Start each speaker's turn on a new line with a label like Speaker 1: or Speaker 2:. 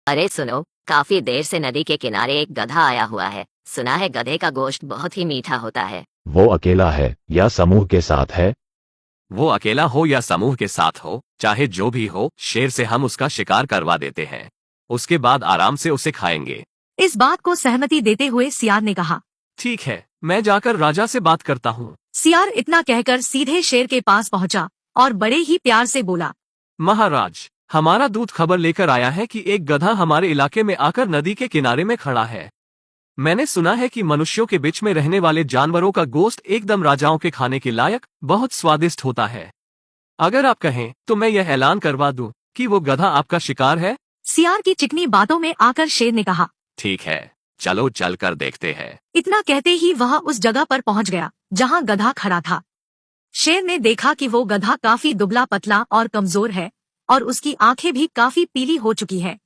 Speaker 1: अरे सुनो, काफी देर से नदी के किनारे एक गधा आया हुआ है। सुना है गधे का गोश्त बहुत ही मीठा होता है।
Speaker 2: वो अकेला है या समूह के साथ है?
Speaker 3: वो अकेला हो या समूह के साथ हो, चाहे जो भी हो, शेर से हम उसका शिकार करवा देते हैं। उसके बाद आराम से उसे खाएंगे।
Speaker 4: इस बात को सहमति देते हुए सियार ने कहा।
Speaker 3: ठीक है, मैं जाकर राजा से बात करता हूँ।
Speaker 4: सियार इतना कहकर सीधे शेर के पास पहुंचा और बड़े ही प्यार से बोला,
Speaker 3: महाराज, हमारा दूत खबर लेकर आया है कि एक गधा हमारे इलाके में आकर नदी के किनारे में खड़ा है। मैंने सुना है कि मनुष्यों के बीच में रहने वाले जानवरों का गोश्त एकदम राजाओं के खाने के लायक बहुत स्वादिष्ट होता है। अगर आप कहें तो मैं यह ऐलान करवा दूं कि वो गधा आपका शिकार है।
Speaker 4: सियार की चिकनी बातों में आकर शेर ने कहा,
Speaker 3: ठीक है, चलो चल कर देखते हैं।
Speaker 4: इतना कहते ही वह उस जगह पर पहुंच गया जहां गधा खड़ा था। शेर ने देखा कि वो गधा काफी दुबला पतला और कमजोर है और उसकी आंखें भी काफी पीली हो चुकी है।